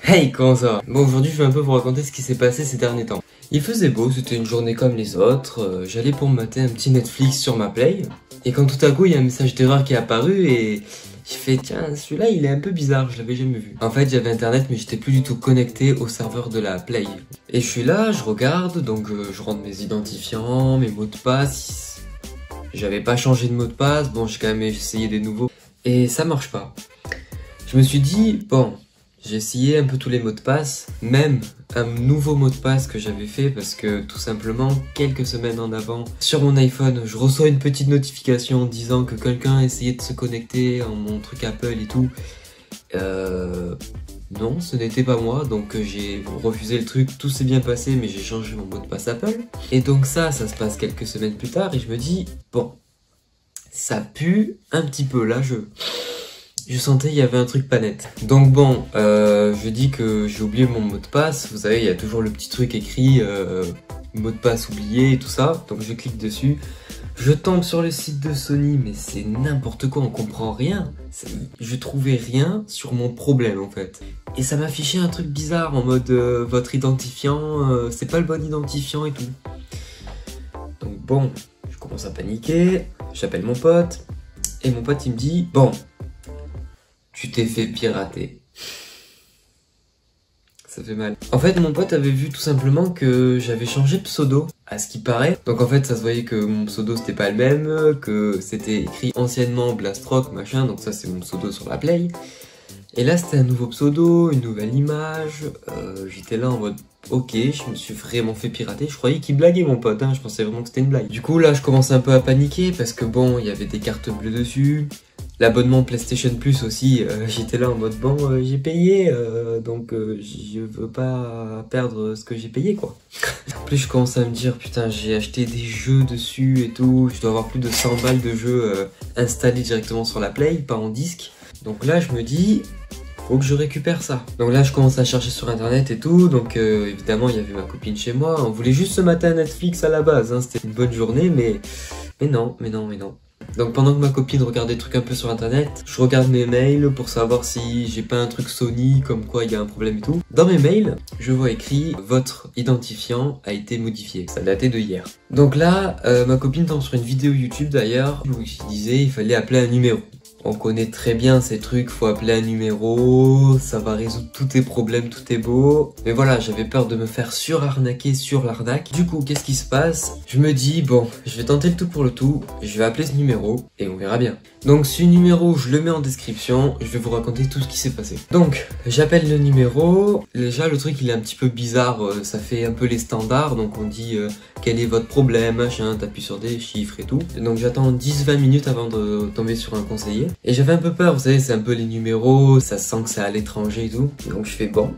Hey, comment ça va? Bon, aujourd'hui je vais un peu vous raconter ce qui s'est passé ces derniers temps. Il faisait beau, c'était une journée comme les autres, j'allais pour me mater un petit Netflix sur ma Play, et quand tout à coup il y a un message d'erreur qui est apparu et j'ai fait tiens, celui-là il est un peu bizarre, je l'avais jamais vu. En fait j'avais internet mais j'étais plus du tout connecté au serveur de la Play. Et je suis là, je regarde, donc je rentre mes identifiants, mes mots de passe. J'avais pas changé de mot de passe, bon j'ai quand même essayé des nouveaux, et ça marche pas. Je me suis dit, bon... J'ai essayé un peu tous les mots de passe, même un nouveau mot de passe que j'avais fait parce que tout simplement, quelques semaines en avant, sur mon iPhone, je reçois une petite notification disant que quelqu'un essayait de se connecter en mon truc Apple et tout. Non, ce n'était pas moi, donc j'ai refusé le truc, tout s'est bien passé, mais j'ai changé mon mot de passe Apple. Et donc ça se passe quelques semaines plus tard et je me dis, bon, ça pue un petit peu là, je sentais il y avait un truc pas net. Donc bon, je dis que j'ai oublié mon mot de passe. Vous savez, il y a toujours le petit truc écrit mot de passe oublié et tout ça. Donc je clique dessus. Je tombe sur le site de Sony, mais c'est n'importe quoi, on comprend rien. Je trouvais rien sur mon problème en fait. Et ça m'affichait un truc bizarre en mode votre identifiant, c'est pas le bon identifiant et tout. Donc bon, je commence à paniquer. J'appelle mon pote. Et mon pote il me dit, bon... Tu t'es fait pirater. Ça fait mal. En fait, mon pote avait vu tout simplement que j'avais changé de pseudo, à ce qui paraît. Donc en fait, ça se voyait que mon pseudo c'était pas le même, que c'était écrit anciennement Blastrock, machin, donc ça c'est mon pseudo sur la Play. Et là c'était un nouveau pseudo, une nouvelle image, j'étais là en mode... Ok, je me suis vraiment fait pirater. Je croyais qu'il blaguait mon pote, hein. Je pensais vraiment que c'était une blague. Du coup là je commence un peu à paniquer parce que bon, il y avait des cartes bleues dessus. L'abonnement PlayStation Plus aussi, j'étais là en mode bon, j'ai payé, donc je veux pas perdre ce que j'ai payé quoi. En plus je commence à me dire putain j'ai acheté des jeux dessus et tout, je dois avoir plus de 100 balles de jeux installés directement sur la Play, pas en disque. Donc là je me dis... Faut que je récupère ça. Donc là je commence à chercher sur internet et tout. Donc évidemment il y avait ma copine chez moi. On voulait juste se mater à Netflix à la base, hein. C'était une bonne journée mais non. Donc pendant que ma copine regarde des trucs un peu sur internet, je regarde mes mails pour savoir si j'ai pas un truc Sony comme quoi il y a un problème et tout. Dans mes mails, je vois écrit votre identifiant a été modifié. Ça datait de hier. Donc là, ma copine tombe sur une vidéo YouTube d'ailleurs où il disait il fallait appeler un numéro. On connaît très bien ces trucs, faut appeler un numéro, ça va résoudre tous tes problèmes, tout est beau. Mais voilà, j'avais peur de me faire surarnaquer sur l'arnaque. Du coup, qu'est-ce qui se passe? Je me dis, bon, je vais tenter le tout pour le tout, je vais appeler ce numéro et on verra bien. Donc ce numéro, je le mets en description, je vais vous raconter tout ce qui s'est passé. Donc, j'appelle le numéro, déjà le truc il est un petit peu bizarre, ça fait un peu les standards, donc on dit quel est votre problème, machin, t'appuies sur des chiffres et tout. Donc j'attends 10-20 minutes avant de tomber sur un conseiller. Et j'avais un peu peur, vous savez, c'est un peu les numéros, ça sent que c'est à l'étranger et tout. Donc je fais bon,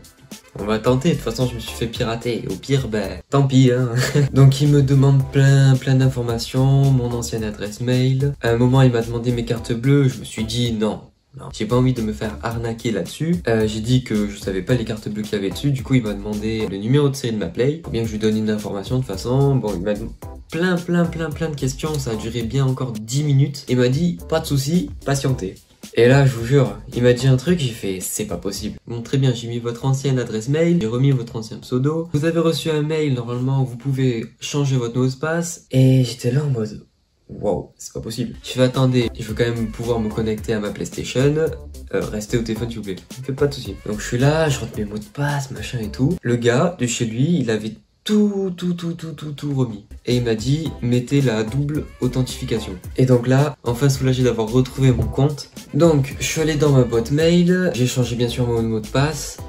on va tenter, de toute façon je me suis fait pirater. Au pire, ben, tant pis, hein. Donc il me demande plein d'informations, mon ancienne adresse mail. À un moment il m'a demandé mes cartes bleues, je me suis dit non. J'ai pas envie de me faire arnaquer là-dessus. J'ai dit que je savais pas les cartes bleues qu'il y avait dessus. Du coup, il m'a demandé le numéro de série de ma Play. Faut bien que je lui donne une information de toute façon. Bon, il m'a plein de questions. Ça a duré bien encore 10 minutes. Il m'a dit, pas de soucis, patientez. Et là, je vous jure, il m'a dit un truc, j'ai fait, c'est pas possible. Bon, très bien, j'ai mis votre ancienne adresse mail, j'ai remis votre ancien pseudo. Vous avez reçu un mail, normalement, vous pouvez changer votre mot de passe. Et j'étais là en mode... Wow, c'est pas possible. Je fais attendez, je veux quand même pouvoir me connecter à ma PlayStation. Restez au téléphone s'il vous plaît. Ne faites pas de soucis. Donc je suis là, je rentre mes mots de passe, machin et tout. Le gars de chez lui, il avait tout remis. Et il m'a dit, mettez la double authentification. Et donc là, enfin soulagé d'avoir retrouvé mon compte. Donc, je suis allé dans ma boîte mail, j'ai changé bien sûr mon mot de passe.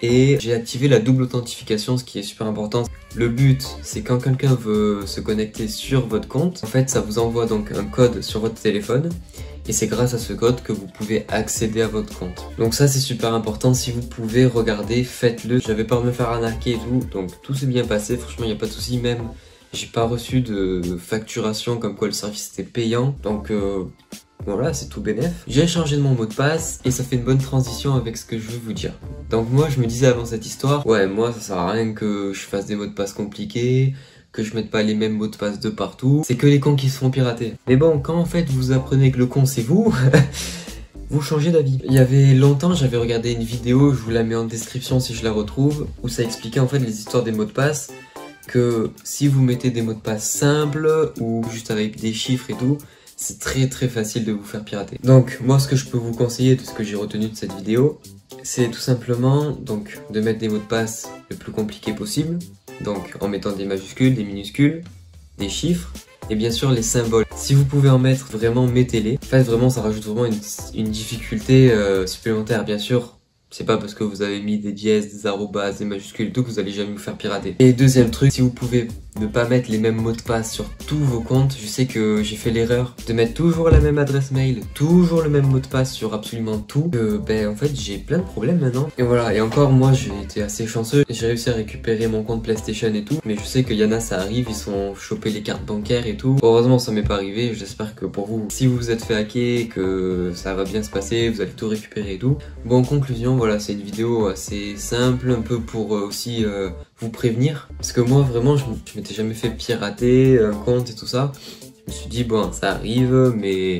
Et j'ai activé la double authentification, ce qui est super important. Le but, c'est quand quelqu'un veut se connecter sur votre compte, en fait, ça vous envoie donc un code sur votre téléphone. Et c'est grâce à ce code que vous pouvez accéder à votre compte. Donc ça, c'est super important. Si vous pouvez regarder, faites-le. J'avais peur de me faire arnaquer et tout, donc tout s'est bien passé. Franchement, il n'y a pas de souci. Même, j'ai pas reçu de facturation comme quoi le service était payant. Donc... Voilà, c'est tout bénef. J'ai changé de mon mot de passe et ça fait une bonne transition avec ce que je veux vous dire. Donc moi, je me disais avant cette histoire, ouais, moi, ça sert à rien que je fasse des mots de passe compliqués, que je mette pas les mêmes mots de passe de partout. C'est que les cons qui se font pirater. Mais bon, quand en fait vous apprenez que le con c'est vous, vous changez d'avis. Il y avait longtemps, j'avais regardé une vidéo, je vous la mets en description si je la retrouve, où ça expliquait en fait les histoires des mots de passe, que si vous mettez des mots de passe simples ou juste avec des chiffres et tout, c'est très facile de vous faire pirater. Donc moi ce que je peux vous conseiller de ce que j'ai retenu de cette vidéo, c'est tout simplement donc de mettre des mots de passe le plus compliqué possible, donc en mettant des majuscules, des minuscules, des chiffres, et bien sûr les symboles. Si vous pouvez en mettre, vraiment mettez-les. En fait vraiment ça rajoute vraiment une difficulté supplémentaire. Bien sûr, c'est pas parce que vous avez mis des dièses, des arrobas, des majuscules, tout que vous allez jamais vous faire pirater. Et deuxième truc, si vous pouvez ne pas mettre les mêmes mots de passe sur tous vos comptes, je sais que j'ai fait l'erreur de mettre toujours la même adresse mail, toujours le même mot de passe sur absolument tout, ben en fait j'ai plein de problèmes maintenant. Et voilà, et encore moi j'ai été assez chanceux, j'ai réussi à récupérer mon compte PlayStation et tout, mais je sais qu'il y en a ça arrive, ils sont chopés les cartes bancaires et tout. Heureusement ça m'est pas arrivé, j'espère que pour vous, si vous vous êtes fait hacker, que ça va bien se passer, vous allez tout récupérer et tout. Bon en conclusion, voilà, c'est une vidéo assez simple, un peu pour aussi vous prévenir, parce que moi vraiment je m'étais jamais fait pirater un compte et tout ça. Je me suis dit bon ça arrive mais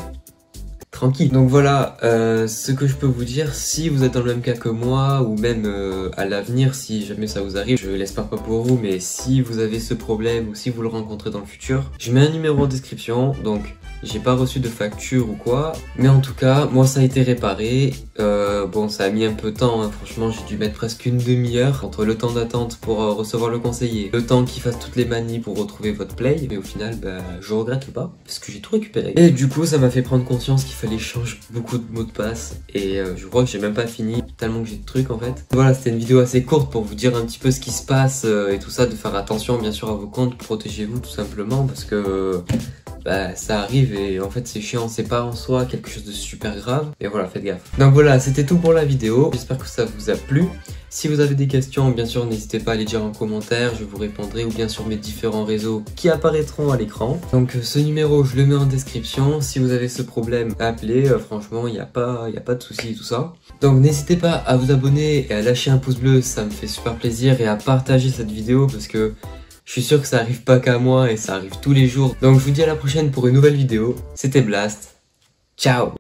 tranquille. Donc voilà ce que je peux vous dire, si vous êtes dans le même cas que moi ou même à l'avenir si jamais ça vous arrive, je l'espère pas pour vous, mais si vous avez ce problème ou si vous le rencontrez dans le futur, je mets un numéro en description, donc j'ai pas reçu de facture ou quoi, mais en tout cas moi ça a été réparé. Bon ça a mis un peu de temps, hein. Franchement j'ai dû mettre presque une demi-heure entre le temps d'attente pour recevoir le conseiller, le temps qu'il fasse toutes les manies pour retrouver votre play, mais au final bah, je regrette pas parce que j'ai tout récupéré. Et du coup ça m'a fait prendre conscience qu'il fallait changer beaucoup de mots de passe, et je crois que j'ai même pas fini tellement que j'ai de trucs en fait. Voilà, c'était une vidéo assez courte pour vous dire un petit peu ce qui se passe et tout ça, de faire attention bien sûr à vos comptes, protégez-vous tout simplement parce que bah, ça arrive et en fait c'est chiant, c'est pas en soi quelque chose de super grave, et voilà, faites gaffe. Donc voilà, c'était tout pour la vidéo, j'espère que ça vous a plu. Si vous avez des questions, bien sûr n'hésitez pas à les dire en commentaire, je vous répondrai, ou bien sur mes différents réseaux qui apparaîtront à l'écran. Donc ce numéro je le mets en description, si vous avez ce problème appelez, franchement il n'y a pas de souci tout ça. Donc n'hésitez pas à vous abonner et à lâcher un pouce bleu, ça me fait super plaisir, et à partager cette vidéo parce que je suis sûr que ça arrive pas qu'à moi et ça arrive tous les jours. Donc je vous dis à la prochaine pour une nouvelle vidéo. C'était Blast. Ciao!